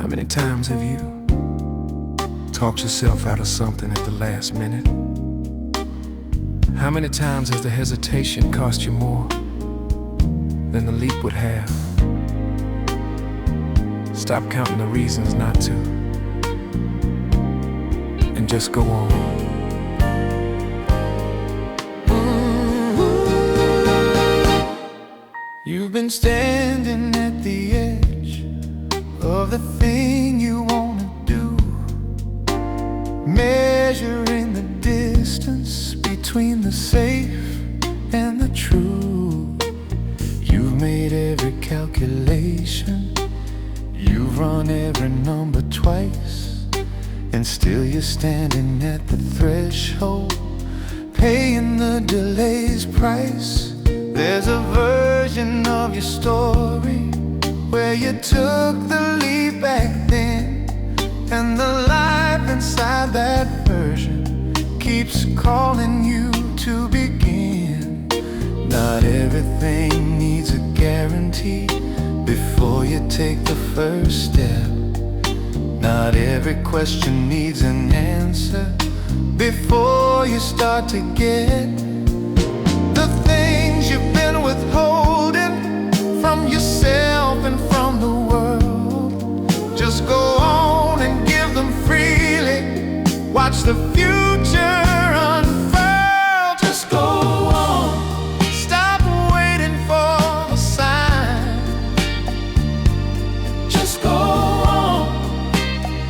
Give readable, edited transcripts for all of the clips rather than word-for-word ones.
How many times have you talked yourself out of something at the last minute? How many times has the hesitation cost you more than the leap would have? Stop counting the reasons not to, and just go on. You've been standing at the edge of the thing you wanna do, measuring the distance between the safe and the true. You've made every calculation, you've run every number twice, and still you're standing at the threshold, paying the delay's price. There's a version of your story where you took the leap back then, and the life inside that version keeps calling you to begin. Not everything needs a guarantee before you take the first step. Not every question needs an answer before you start to get the things you've been withholding from yourself and from the world. Just go on and give them freely. Watch the future unfurl. Just go on. Stop waiting for a sign. Just go on.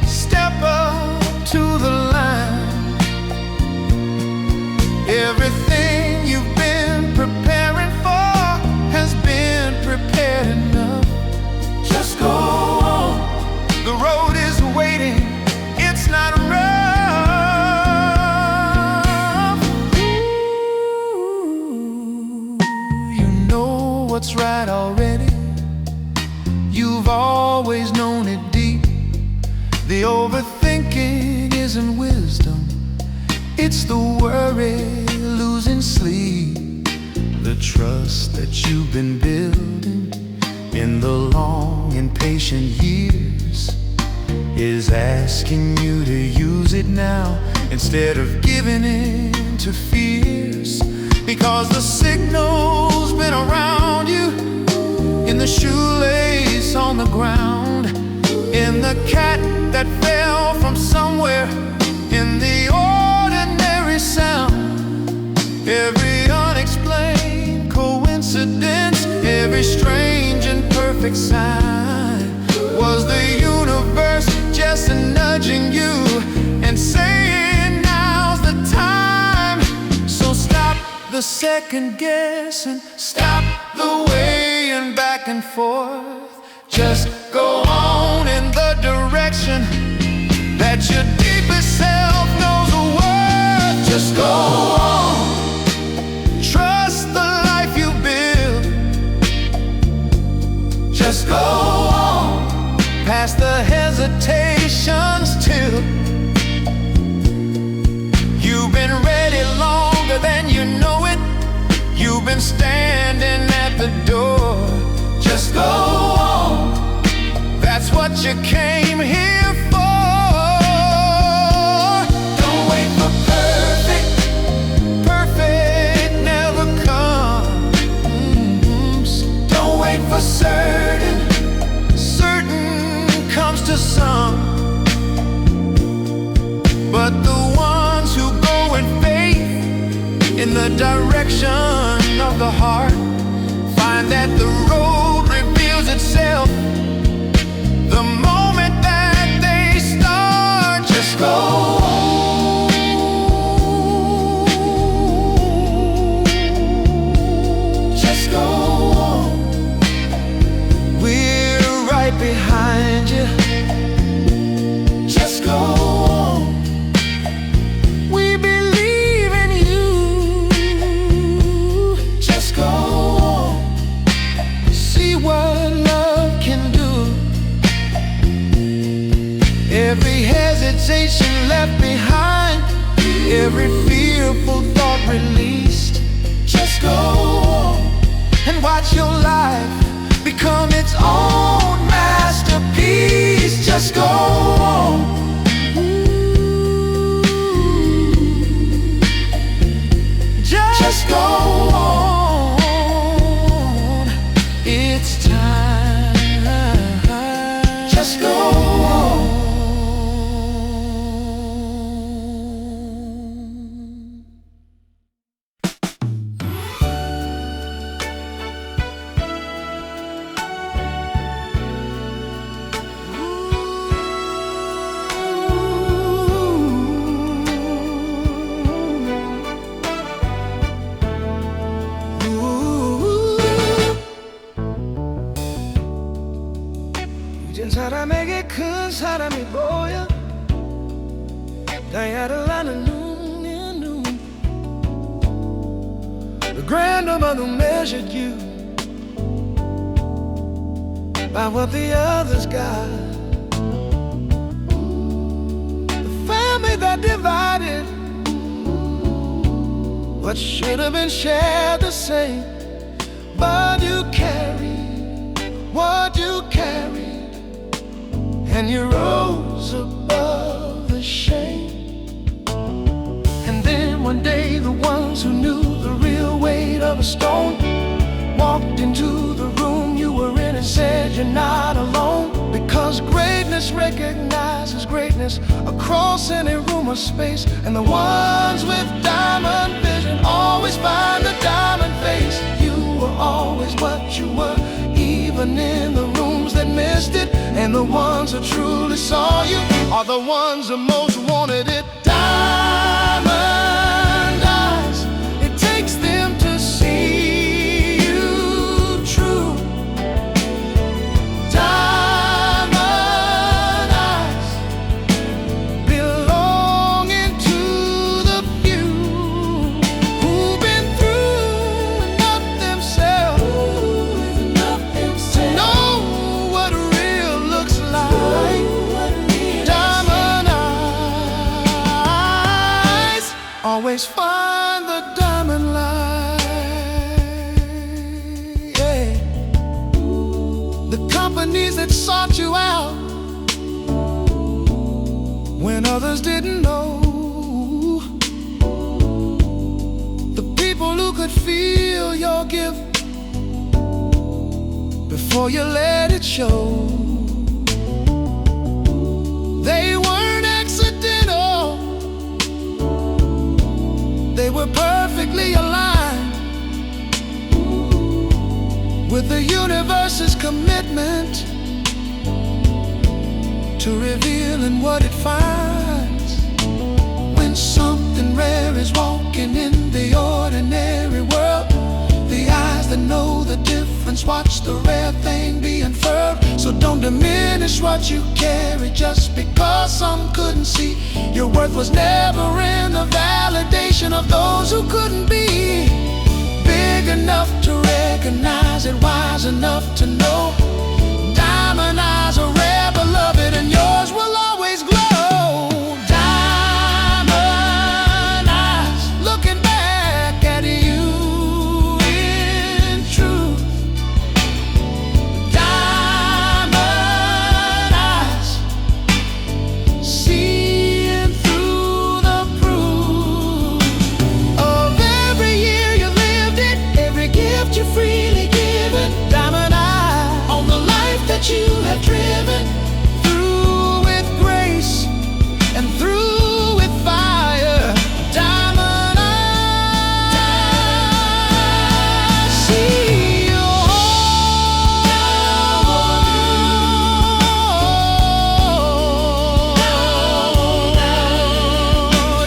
Step up to the line. Everything you've been preparing for has been prepared enough. Just go on. The road is waiting. It's not rough. Ooh, you know what's right already. You've always known it deep. The overthinking isn't wisdom, it's the worry, losing sleep. The trust that you've been building in the long and patient years is asking you to use it now instead of giving in to fears. Because the signal's been around you, in the shoelace on the ground, in the cat that fell from somewhere, in the ordinary sound. Every unexplained coincidence, every strange and perfect sign was the universe just nudging you and saying now's the time. So stop the second guessing, stop the weighing back and forth. Just go on in the direction that your deepest self knows the word. Just go on. Trust the life you build. Just go on. Past the hesitations till you've been ready longer than you know it. You've been standing at the door. Just go on. That's what you came here for. Don't wait for perfect. Perfect never comes. Don't wait for certain. Certain comes to some. But the ones who go in faith in the direction of the heart find that the road reveals itself the moment that they start. Just go on. Just go on. We're right behind you. Just go on. We believe in you. Just go on. See what love can do. Every hesitation left behind, every fearful thought released. Just go on and watch your life become its own masterpiece. Just it's time. Just go on. 사람에게 큰 사람이 보여 다이아를 눈 The grandmother who measured you by what the others got. The family that divided what should have been shared the same. But you carried what you carried, and you rose above the shame. And then one day the ones who knew the real weight of a stone walked into the room you were in and said you're not alone. Because greatness recognizes greatness across any room or space, and the ones with diamond vision always find the diamond face. You were always what you were, even in the rooms that missed it. And the ones who truly saw you are the ones who most wanted it. Diamond eyes, it takes them to see you true. Diamond eyes, belonging to the few who've been through enough themselves to know what real looks like. Diamond eyes always find the diamond light. Yeah. The companies that sought you out when others didn't know, the people who could feel your gift before you let it show. They weren't accidental, they were perfectly aligned with the universe's commitment to revealing what it finds. When something rare is walking in the ordinary world, the eyes that know the difference watch the rare thing be unfurled. So don't diminish what you carry just because some couldn't see. Your worth was never in the validation of those who couldn't be big enough to recognize it, wise enough to know. Diamond eyes are rare, beloved, and yours will always glow. Diamond eyes, looking back at you in truth. Diamond eyes, seeing through the proof of every year you lived it, every gift you freely given. Diamond eye on the life that you have driven, through with grace and through with fire. Diamond eyes, see your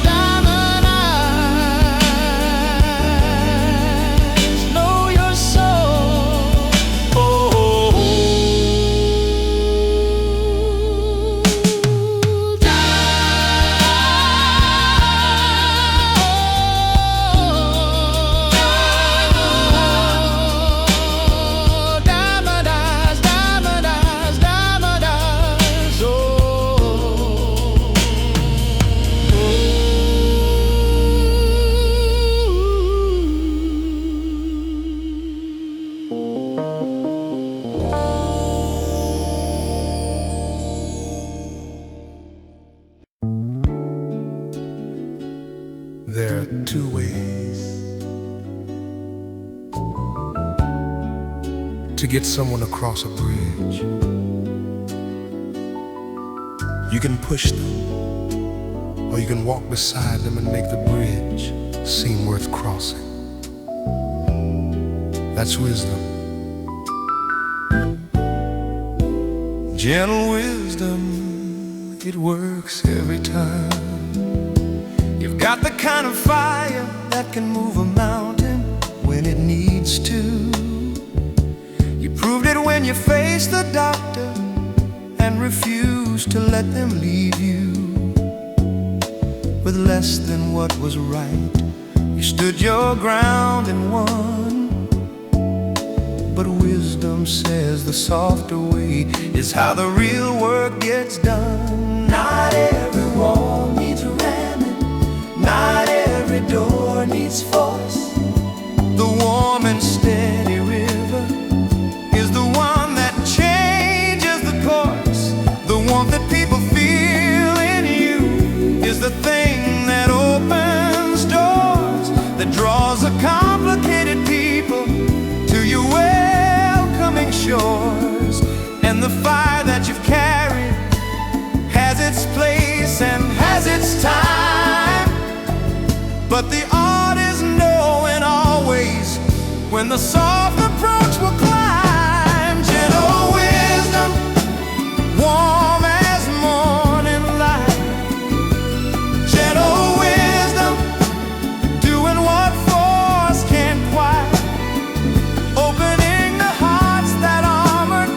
diamond eyes, know your soul. to get someone across a bridge. You can push them, or you can walk beside them and make the bridge seem worth crossing. That's wisdom. Gentle wisdom, it works every time. You've got the kind of fire that can move a mountain when it needs to. You proved it when you faced the doctor and refused to let them leave you with less than what was right. You stood your ground and won. But wisdom says the softer way is how the real work gets done. Not every wall needs ramming, not every door needs force. The warm and steady river is the one that changes the course. The warmth that people feel in you is the thing that opens doors, that draws a complicated people to your welcoming shores. And the fire that you've carried has its place and has its time. But the art is knowing always when the soft approach will climb. Gentle wisdom, warm as morning light. Gentle wisdom, doing what force can't quite. Opening the hearts that armored,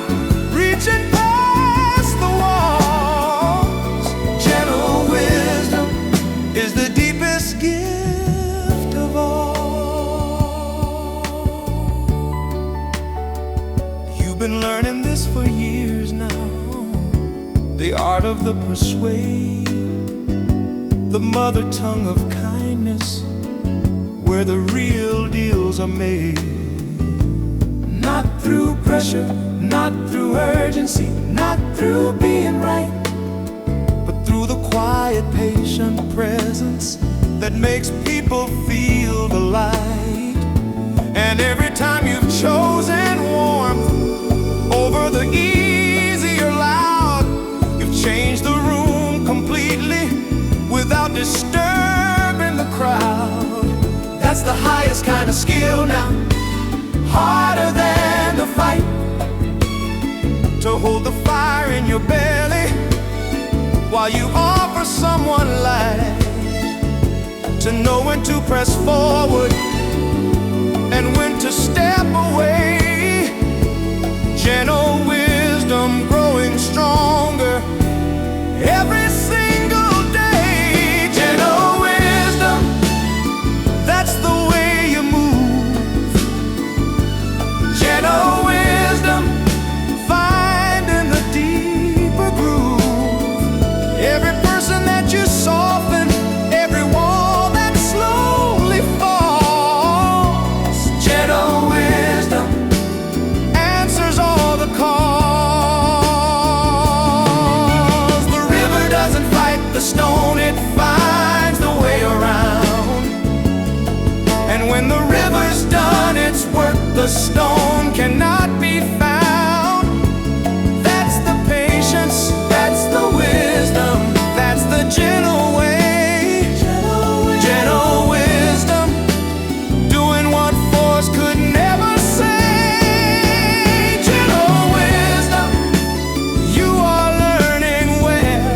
reaching past the walls. Gentle wisdom is the deepest gift of all. You've been learning this for years now, the art of the persuade, the mother tongue of kindness, where the real deals are made. Not through pressure, not through urgency, not through being right, but through the quiet, patient presence that makes people feel the light. And every time you've chosen warmth over the easy or loud, you've changed the room completely without disturbing the crowd. That's the highest kind of skill now, harder than the fight, to hold the fire in your belly while you offer someone light, to know when to press forward and when to step away. Gentle wisdom growing stronger every single day. Gentle wisdom, that's the way you move. Gentle wisdom, finding the deeper groove. Every person that you soften, every wall that slowly falls. Gentle wisdom answers all the calls. The river doesn't fight the stone, it finds the way around. And when the river's done its work, the stone cannot be found. That's the patience, that's the wisdom, that's the gentle way. Gentle wisdom, doing what force could never say. Gentle wisdom, you are learning well.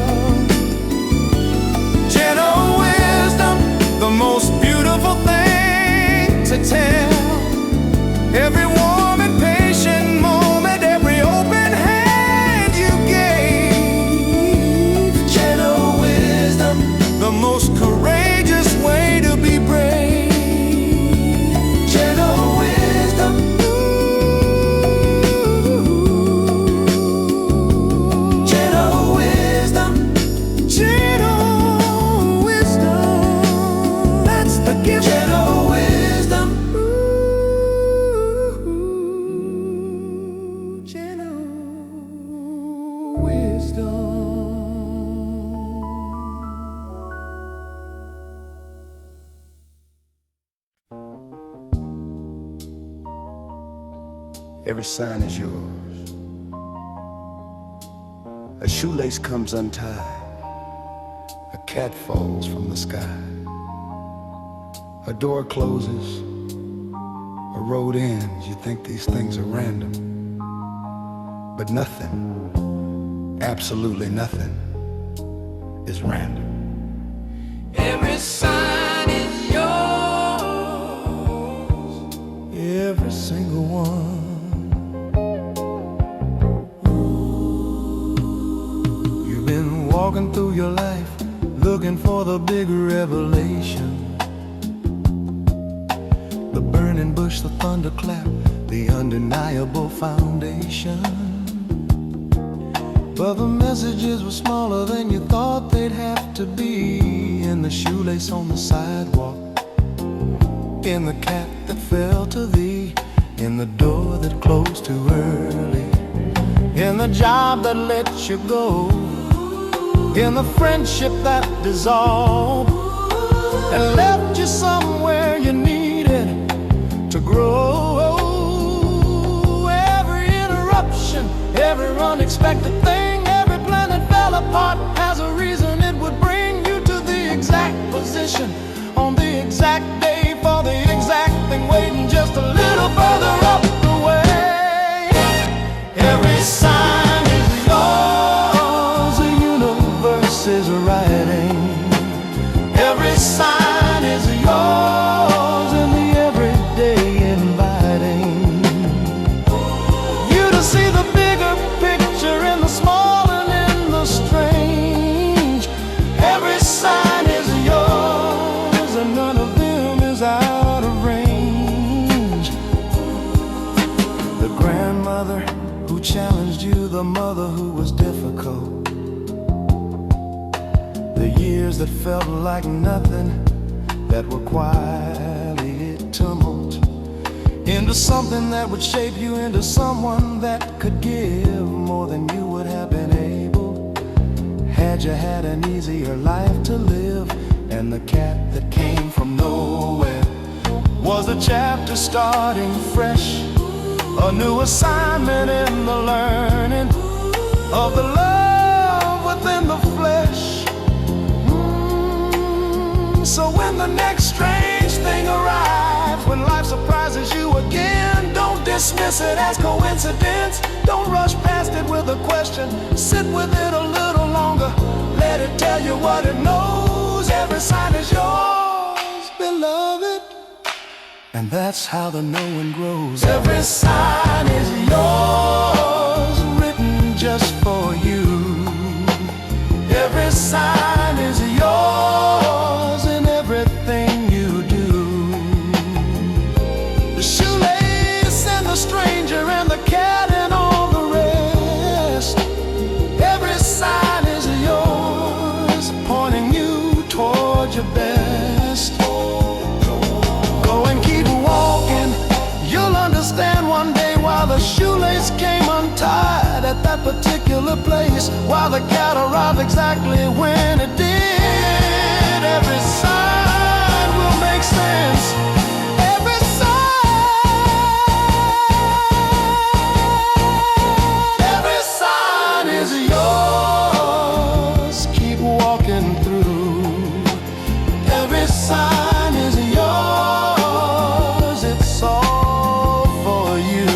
Gentle wisdom, the most beautiful thing to tell. Every warm and patient moment, every open hand you gave. Gentle wisdom, the most courageous way to be brave. Gentle wisdom, gentle wisdom, gentle wisdom, that's the gift. Gentle wisdom, gentle wisdom. Every sign is yours. A shoelace comes untied. A cat falls from the sky. A door closes. A road ends. You think these things are random. But nothing, absolutely nothing, is random. Every sign is yours. Every single one. You've been walking through your life looking for the big revelation. The burning bush, the thunderclap, the undeniable foundation. But the messages were smaller than you thought they'd have to be. In the shoelace on the sidewalk, in the cat that fell to thee, in the door that closed too early, in the job that let you go, in the friendship that dissolved and left you somewhere you needed to grow. Every interruption, every unexpected thing, every plan that fell apart has a reason. It would bring you to the exact position on the exact day for the exact thing waiting just a little further up the way. Every sign is yours, the universe is writing. Every sign is yours, and the everyday inviting you to see the bigger picture in the small and in the strange. Every sign is yours, and none of them is out of range. The grandmother who challenged you, the mother who was difficult, the years that felt like nothing, that were quietly tumult into something that would shape you into someone that could give more than you would have been able had you had an easier life to live. And the cat that came from nowhere was the chapter starting fresh, a new assignment in the learning of the love within the flesh. So when the next strange thing arrives, when life surprises you again, don't dismiss it as coincidence. Don't rush past it with a question. Sit with it a little longer. Let it tell you what it knows. Every sign is yours, beloved. And that's how the knowing grows. Every sign is yours, written just for you. Every sign is yours in everything you do. The shoelace and the stranger and the cat and all the rest. Every sign is yours, pointing you toward your best. Go and keep walking. You'll understand one day why the shoelace came untied at that particular place, why the cat arrived exactly when it did. Every sign will make sense. Every sign is yours. Keep walking through. Every sign is yours. It's all for you.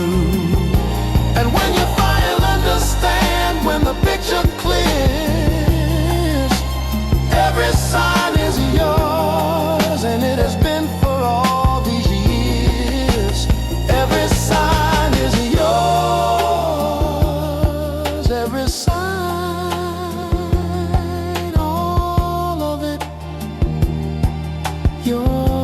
And when you finally understand, when the picture clears, every sign is yours, and it has been for all these years. Every sign is yours, every sign, all of it yours.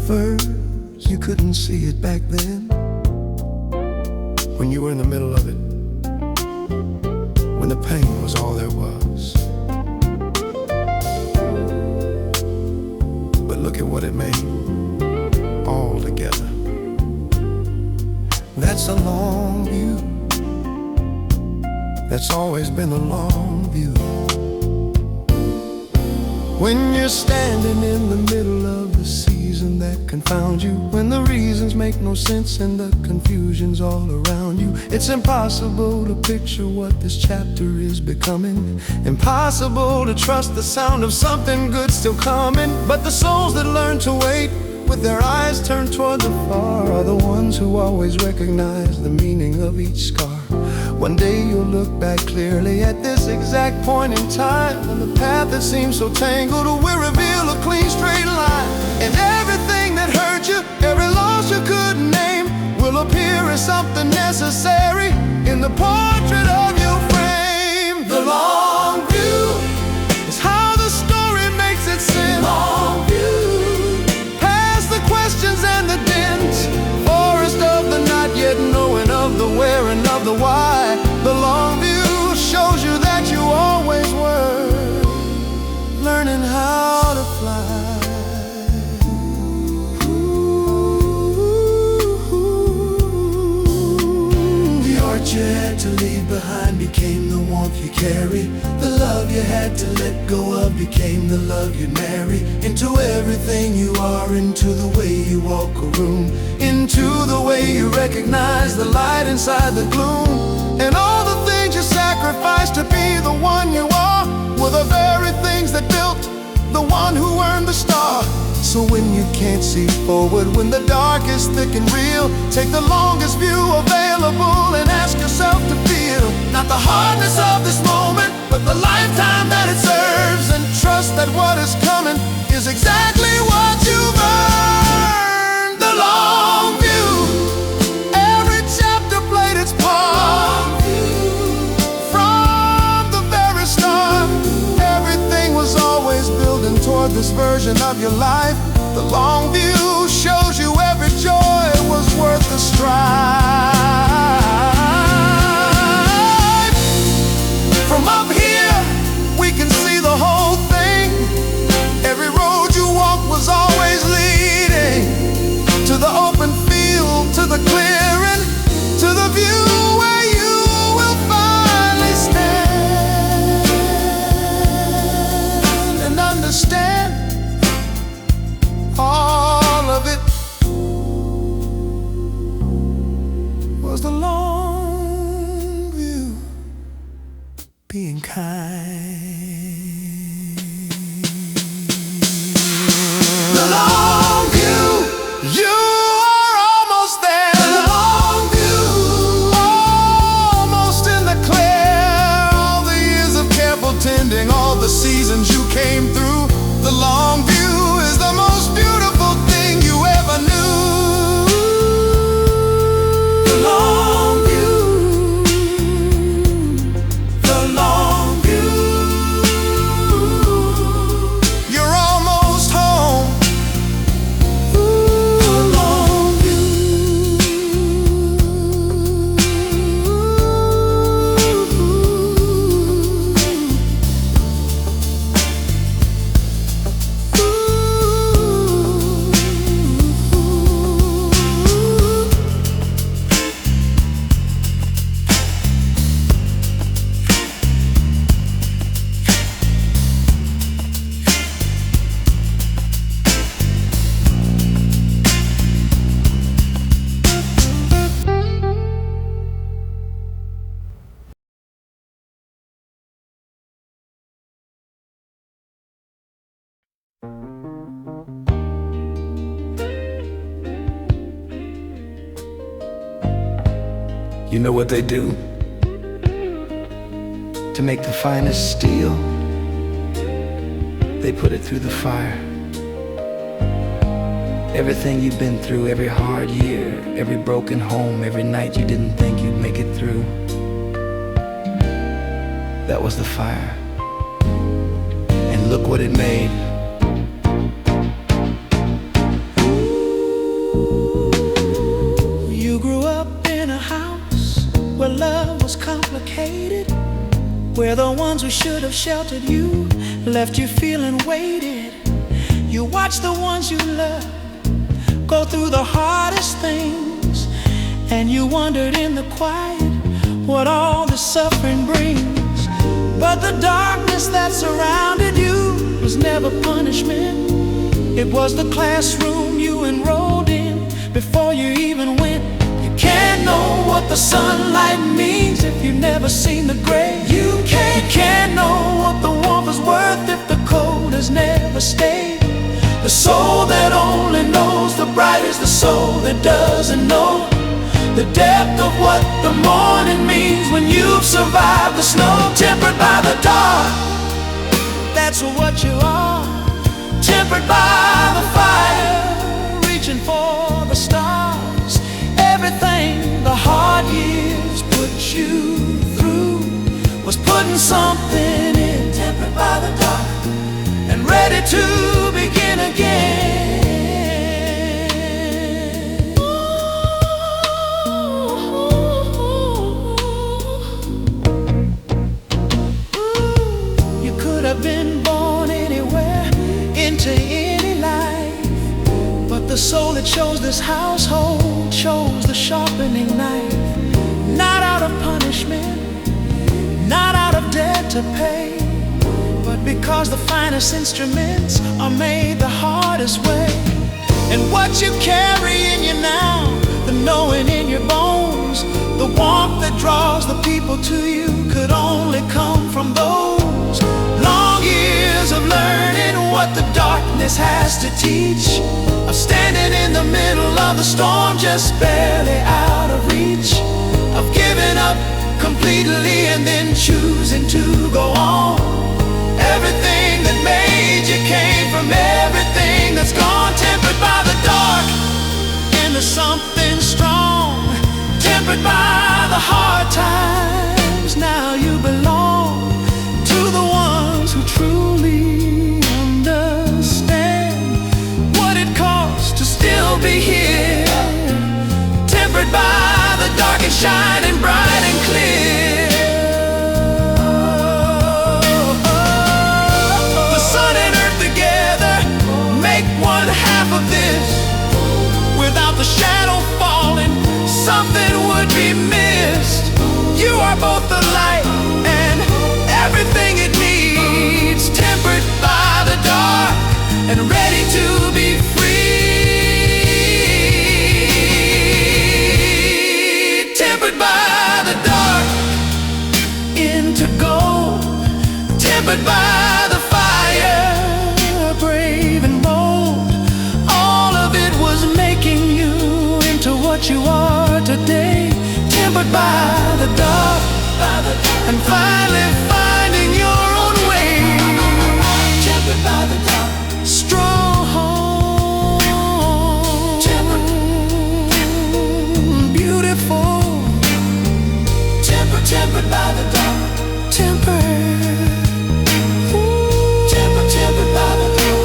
First, you couldn't see it back then, when you were in the middle of it, when when the pain was all there was. But look at what it made all together. That's a long view. That's always been a long view. When you're standing in the middle of the season that confounds you, when the reasons make no sense and the confusion's all around you, it's impossible to picture what this chapter is becoming. Impossible to trust the sound of something good still coming. But the souls that learn to wait with their eyes turned toward the far are the ones who always recognize the meaning of each scar. One day you'll look back clearly at this exact point in time, and the path that seems so tangled will reveal a clean straight line. And everything that hurt you, every loss you couldn't name, will appear as something necessary in the portrait of your frame. The long view is how the story makes it seem. Long view, past the questions and the dents, forest of the not yet knowing of the where and of the why. The long view shows you that you always were learning how to fly. The arch you had to leave behind became the warmth you carry. The love you had to let go of became the love you'd marry. Into everything you are, into the way you walk a room, into the way you recognize the light inside the gloom. And all the things you sacrificed to be the one you are were the very things that built the one who earned the star. So when you can't see forward, when the dark is thick and real, take the longest view available and ask yourself to feel not the hardness of this moment, but the lifetime that it serves. And trust that what is coming is exactly what you've earned. The long view, every chapter played its part. From the very start, everything was always building toward this version of your life. The long view shows you every joy was worth the strive. From up here, we can see the whole thing. Every road you walked was always leading to the open field, to the clearing, to the view where you will finally stand and understand all of it was the long view, being kind. The long view, you are almost there. The long view, almost in the clear. All the years of careful tending, all the seasons you came through. The long view is the most beautiful thing you ever knew. The long view, the long view. You're almost home. The long view. You know what they do to make the finest steel? They put it through the fire. Everything you've been through, every hard year, every broken home, every night you didn't think you'd make it through, that was the fire. And look what it made. You grew up in a house where love was complicated. where the ones who should have sheltered you left you feeling weighted. You watched the ones you loved go through the hardest things, and you wondered in the quiet what all the suffering brings. But the darkness that surrounded you was never punishment. It was the classroom you enrolled in before you even went. You can't know what the sunlight means if you've never seen the gray. You can't know what the warmth is worth if the cold has never stayed. The soul that only knows the bright is the soul that doesn't know the depth of what the morning means when you've survived the snow. Tempered by the dark, that's what you are. Tempered by the fire, reaching for the stars. Everything the hard years put you through was putting something in. Tempered by the dark and ready to begin again. You could have been born anywhere, into any life, but the soul that chose this household chose the sharpening knife. Not out of punishment, not out of debt to pay, but because the finest instruments are made the hardest way. And what you carry in you now, the knowing in your bones, the warmth that draws the people to you, could only come from those long years of learning what the darkness has to teach, of standing in the middle of the storm just barely out of reach, of giving up completely and then choosing to go on. Everything that made you came from everything that's gone. Tempered by the dark into something strong. Tempered by the hard times, now you belong to the ones who truly understand what it costs to still be here. Tempered by the dark and shining bright and clear. Of this, without the shadow falling, something would be missed. You are both the light and everything it needs. Tempered by the dark and ready to be free. Tempered by the dark into gold. Tempered by the fire, brave and bold. What you are today, tempered by the dark, and finally finding your own way. Tempered by the dark, strong, tempered, beautiful. Tempered by the dark, tempered, tempered by the dark.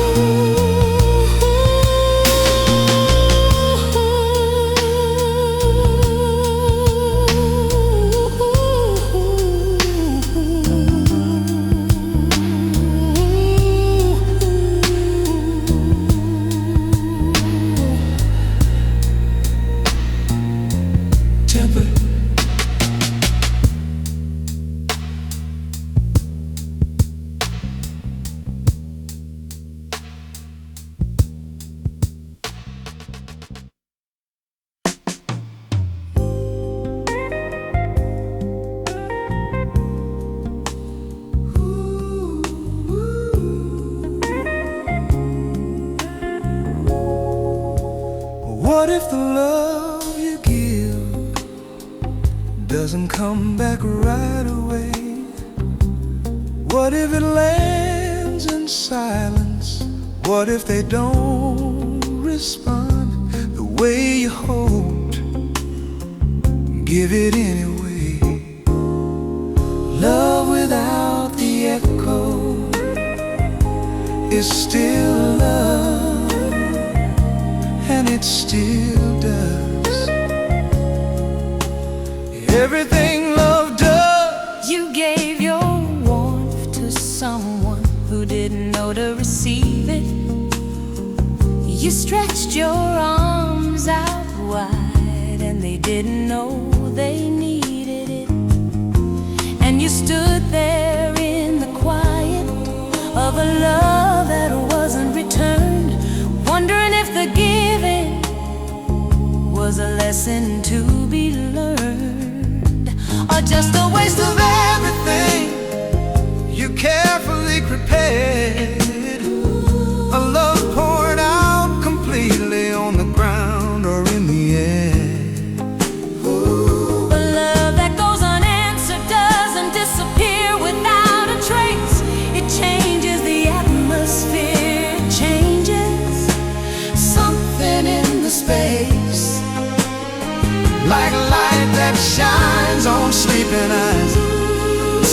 What if the love you give doesn't come back right away? What if it lands in silence? What if they don't respond the way you hoped? Give it anyway. Love without the echo is still love, and it still does everything love does. You gave your who didn't know to receive it. You stretched your arms out wide, and they didn't know they needed it. And you stood there in the quiet of a love that wasn't returned, wondering if the giving was a lesson to be learned, or just a waste of everything you carefully prepared. A love poured out completely on the ground or in the air. A love that goes unanswered doesn't disappear without a trace. It changes the atmosphere, it changes something in the space. Like a light that shines on sleeping eyes,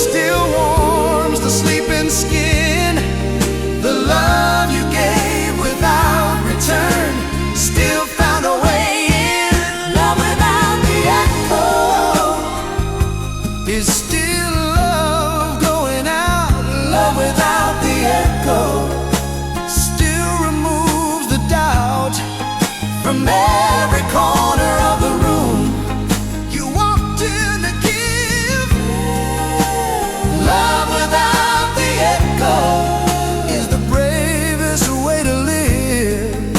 still warms the sleeping skin. The love you gave without return still found a way in. Love without the echo Is still love going out. love without the echo Still removes the doubt from every corner of the room. you walked in to give. Love without the echo Is the bravest way to live.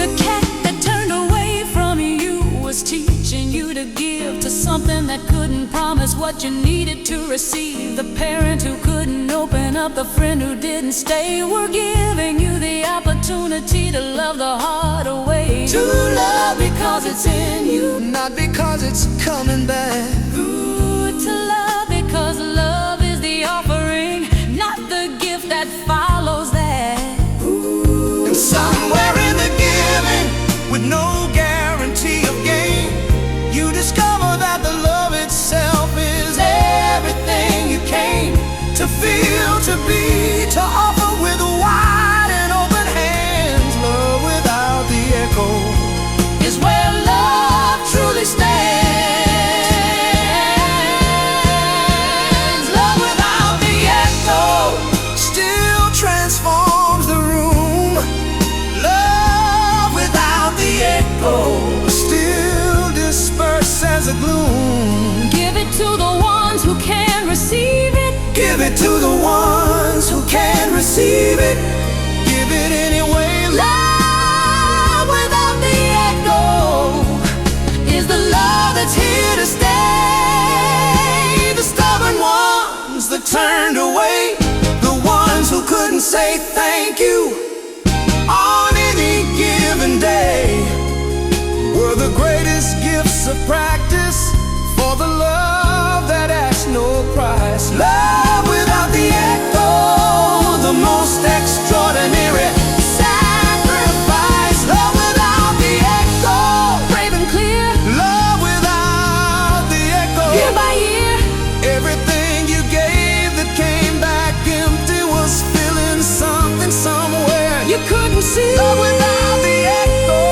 The cat that turned away from you was teaching you to give to something that couldn't promise what you needed to receive. The parent who couldn't open up, the friend who didn't stay, were giving you the opportunity to love the harder way. To love because it's in you, Not because it's coming back. ooh, to love because love is the offering, not the gift that follows that. And somewhere in the giving, with no guarantee of gain, you discover that the love itself is everything you came to feel, to be, to offer with wide and open hands. Love without the echo Is where love truly stands. Love without the echo still transforms the room. Love without the echo still disperses the gloom. Give it to the ones who can receive it. Give it to the ones who can receive it. Give it anyway. Love without the echo is the love that's here to stay. The stubborn ones that Turned away, the ones who couldn't say thank you on any given day, were the greatest gifts of practice for the love that asks no price. Love without the echo, the most extraordinary sacrifice. Love without the echo, brave and clear, love without the echo. year by year. Everything you gave that came back empty was filling something somewhere You couldn't see. Love without the echo.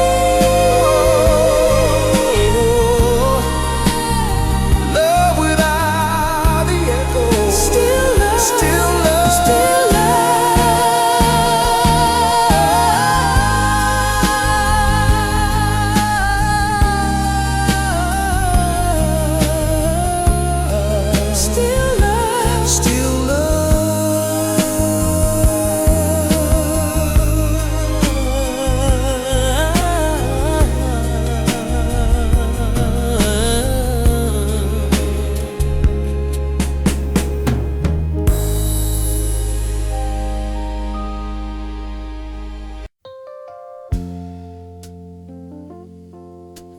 Love without the echo. Still love. Still love. Still love. Still love. Still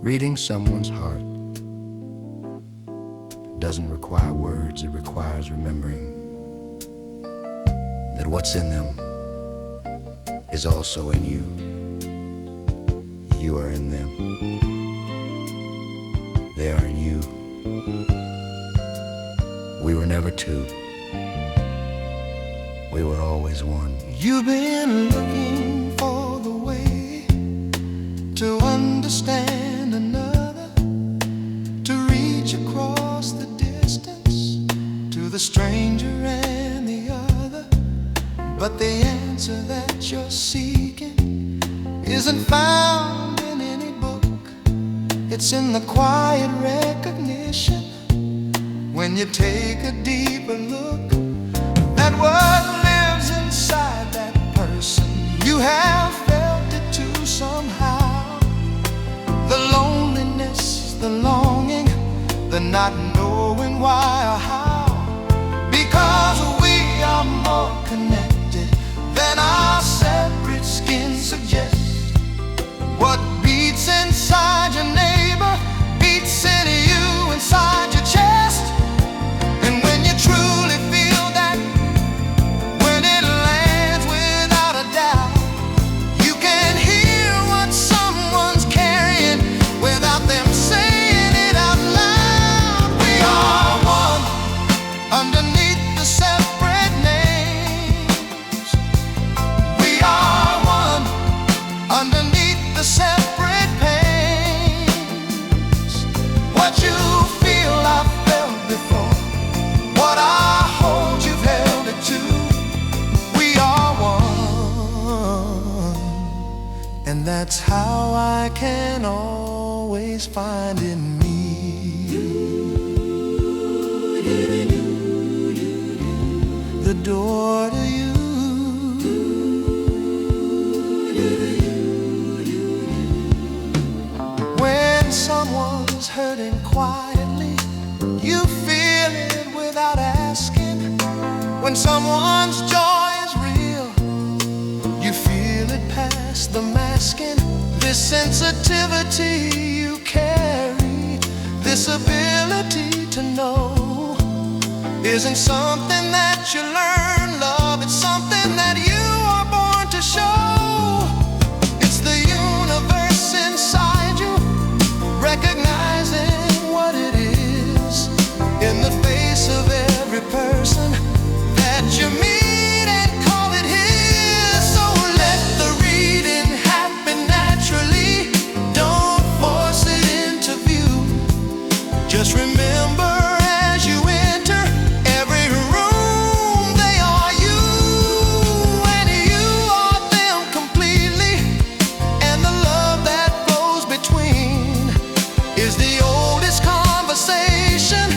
Reading someone's heart doesn't require words, it requires remembering that what's in them is also in you. You are in them. They are in you. We were never two. We were always one. You've been looking for the way to understand another, to reach across the distance to the stranger and the other. But the answer that you're seeking isn't found in any book. It's in the quiet recognition when you take a deeper look at what lives inside that person. You have felt it too somehow. The loneliness, the longing, the not knowing why or how. Because we are more connected than our separate skin suggests. What beats inside your neighbor beats in you inside your chest. And when you truly feel that, when it lands without a doubt, you can hear what someone's carrying without them saying it out loud. We are one underneath the separate names. We are one underneath the separate pains. What you feel I've felt before. What I hold you've held it too. We are one. And that's how I can always find in me the door to you. When someone's hurting quietly, you feel it without asking. When someone's joy is real, you feel it past the masking. This sensitivity you carry, this ability to know, isn't something that you learn, love. It's something that you are born to show. It's the universe inside you, recognizing what it is in the face of every person that you meet and call it his. So let the reading happen naturally. Don't force it into view. Just remember as you enter every room, they are you, and you are them completely. And the love that flows between is the oldest conversation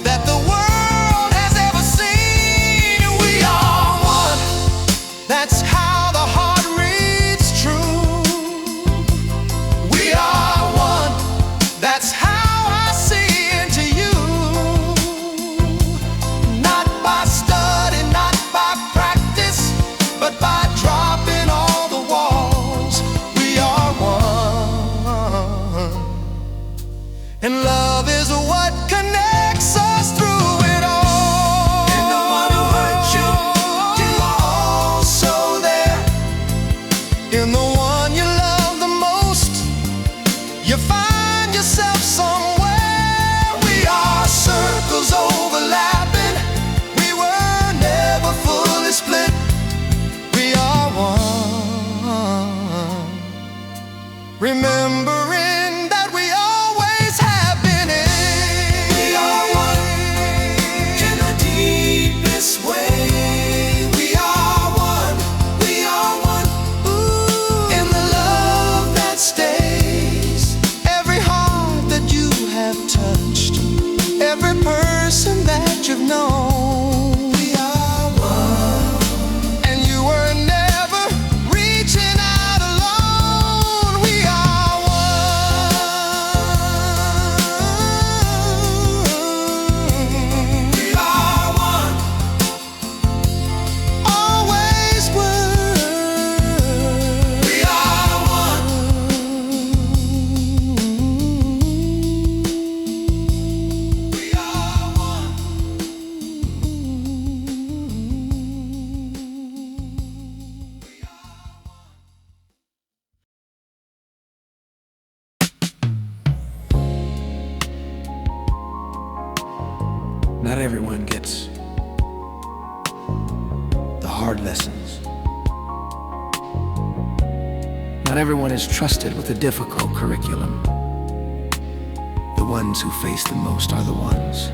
that the world has ever seen. We are one. That's how the heart reads true. We are one. That's how I see into you. Not by study, not by practice, but by dropping all the walls. We are one. And love is what connects us through it all. And the one who hurt you, you are also there. In the one you love the most, you find yourself somewhere. We are circles overlapping. We were never fully split. We are one. Remembering that we always have been in. We are one in the deepest way. We are one. We are one. Ooh, in the love that stays. Every heart that you have touched, every person that you've known. We are one. And you were never reaching out alone. We are one. We are one. Always were. We are one. We are one. Not everyone gets the hard lessons. Not everyone is trusted with a difficult curriculum. The ones who face the most are the ones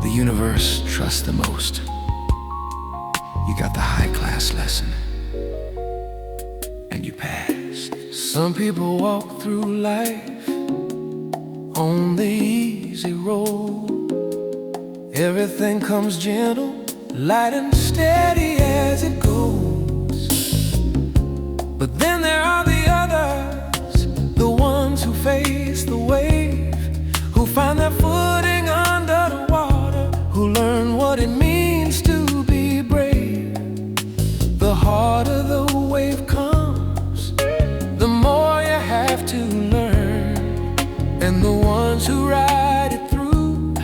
the universe trusts the most. You got the high class lesson, and you passed. Some people walk through life on the easy road. Everything comes gentle, light and steady as it goes. But then there are the others, the ones who face the wave, who find their footing under the water, who learn what it means to be brave. The harder the wave comes, the more you have to learn. And the ones who ride it through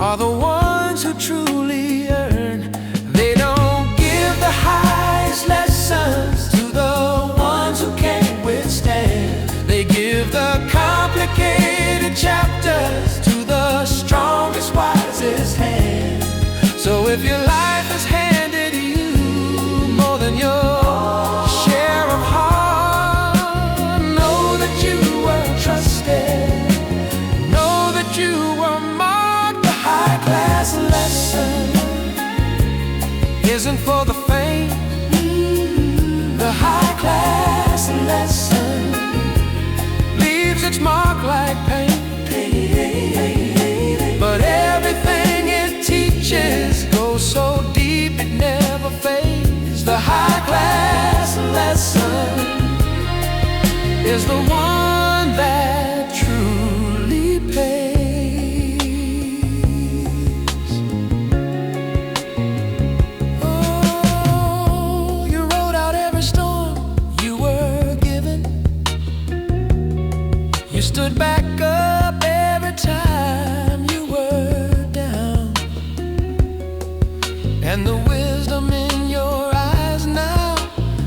are the ones who truly earn. They don't give the highest lessons to the ones who can't withstand. They give the complicated chapters to the strongest, wisest hand. So if your life has handed you more than your share of heart, know that you were trusted, know that you were marked. The high class lesson isn't for the faint. The high class lesson leaves its mark like paint. But everything it teaches goes so deep it never fades. The high class lesson is the one that truly pays. Oh, you rode out every storm you were given. You stood back up every time you were down. And the wisdom in your eyes now,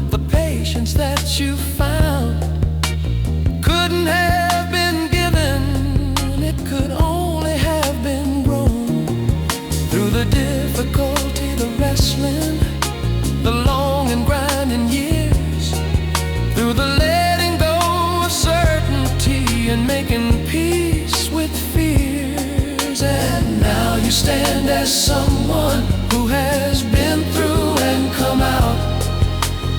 the patience that you found, couldn't have been given, it could only have been grown. Through the difficulty, the wrestling, the long and grinding years, through the letting go of certainty and making peace with fears. And now you stand as someone who has been through and come out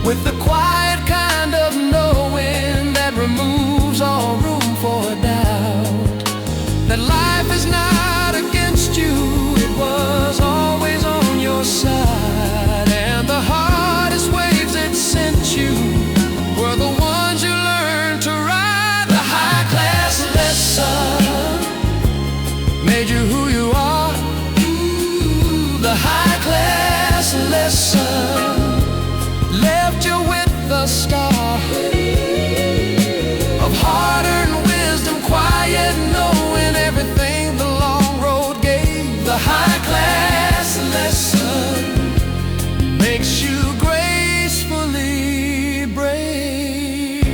with the quiet kind of knowing that removes all room for doubt. That life is not against you, it was always on your side. And the hardest waves it sent you were the ones you learned to ride. The high class lesson made you who you are. The high class lesson left you with the star of hard-earned wisdom, quiet knowing everything the long road gave. The high class lesson makes you gracefully brave.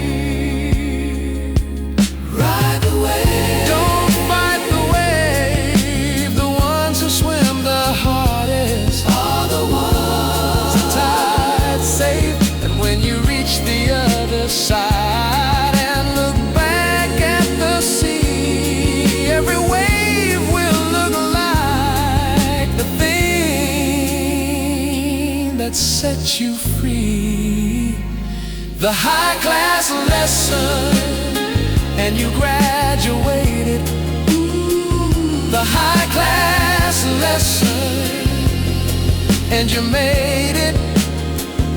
Ride the wave, don't fight the wave. The ones who swim the hardest are the ones the tide safe. And when you reach the other side and look back at the sea, every wave will look like the thing that sets you free. The high class lesson, and you graduated. The high class lesson, and you made it.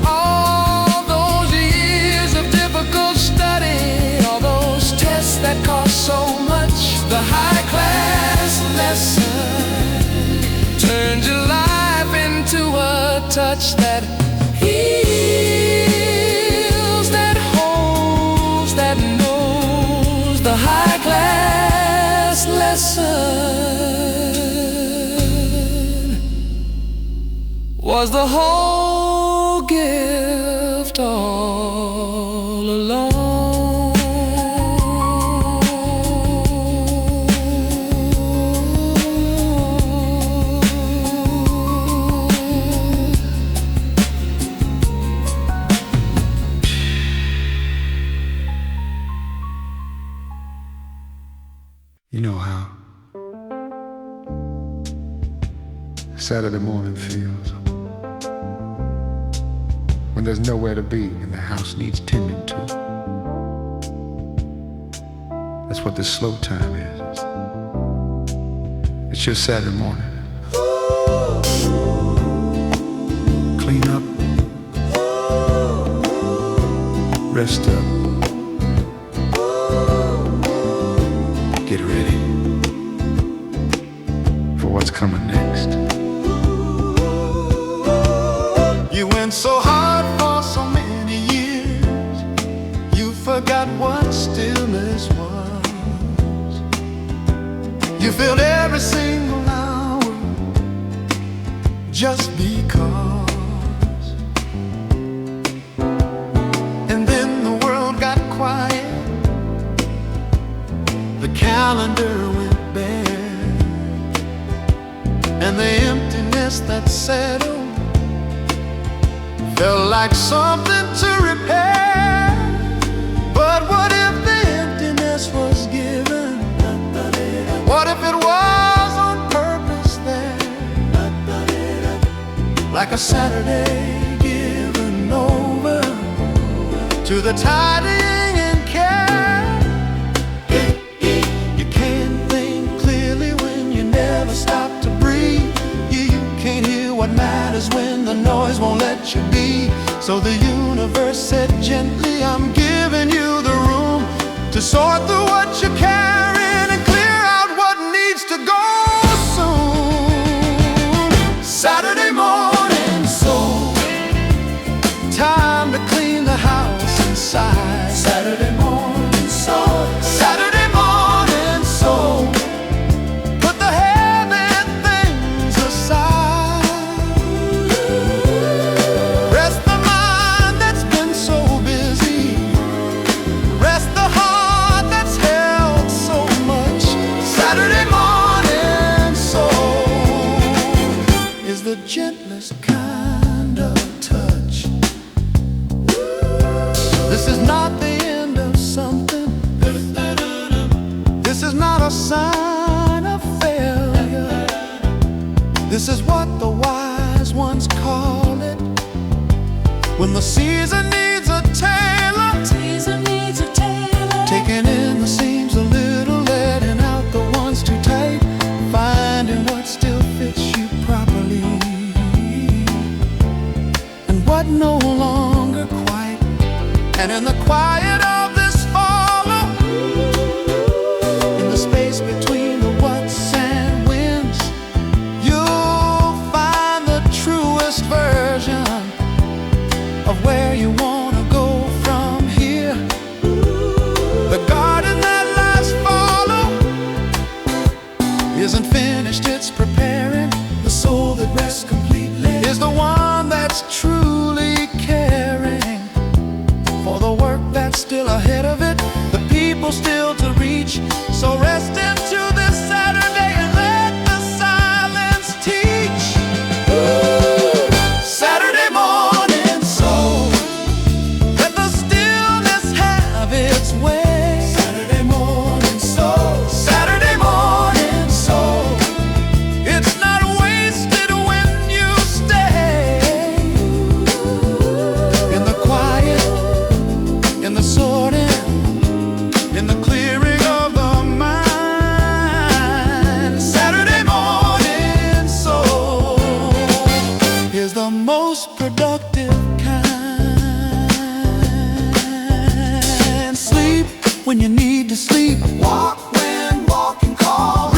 All those years of difficult study, all those tests that cost so much. The high class lesson turned your life into a touch that heals, that holds, that knows. The high class lesson was the whole gift all along. You know how Saturday morning feels. when there's nowhere to be and the house needs tending to. That's what this slow time is. It's your Saturday morning. Clean up, rest up, get ready for what's coming next. You went so hard for so many years, you forgot what stillness was. You filled every single hour just because. And then the world got quiet, the calendar went bare, and the emptiness that settled felt like something to repair. But what if the emptiness was given? What if it was on purpose there? Like a Saturday given over to the tidying and care. You can't think clearly when you never stop to breathe. You can't hear what matters when the noise won't let you be. So the universe said gently, I'm giving you the room to sort through what you're carrying and clear out what needs to go soon. Saturday morning soul, time to clean the house inside. Saturday morning soul, Saturday morning soul, put the heavy things aside. Rest the mind that's been so busy, rest the heart that's held so much. Saturday morning soul is the gentlest kind of touch. This is not the end of something. This is not a sign of failure. This is what the wise ones call it. When the season needs a tailor, taking in the seams a little, letting out the ones too tight, finding what still fits you properly and what no longer quite. And in the quiet of this follow, in the space between the whats and whens, you'll find the truest version of where you want to go from here. The garden that lies follow isn't finished, it's preparing. The soul that rests completely is the one that's truly caring for the work that's still ahead of it, the people still to reach. So rest into this Saturday and let the silence teach. Saturday morning soul, let the stillness have its way. Saturday morning soul, Saturday morning soul, it's not wasted when you stay in the quiet, in the sorting, in the clearing of the mind. Saturday morning soul is the most productive kind. Sleep when you need to sleep. Walk when walking calls.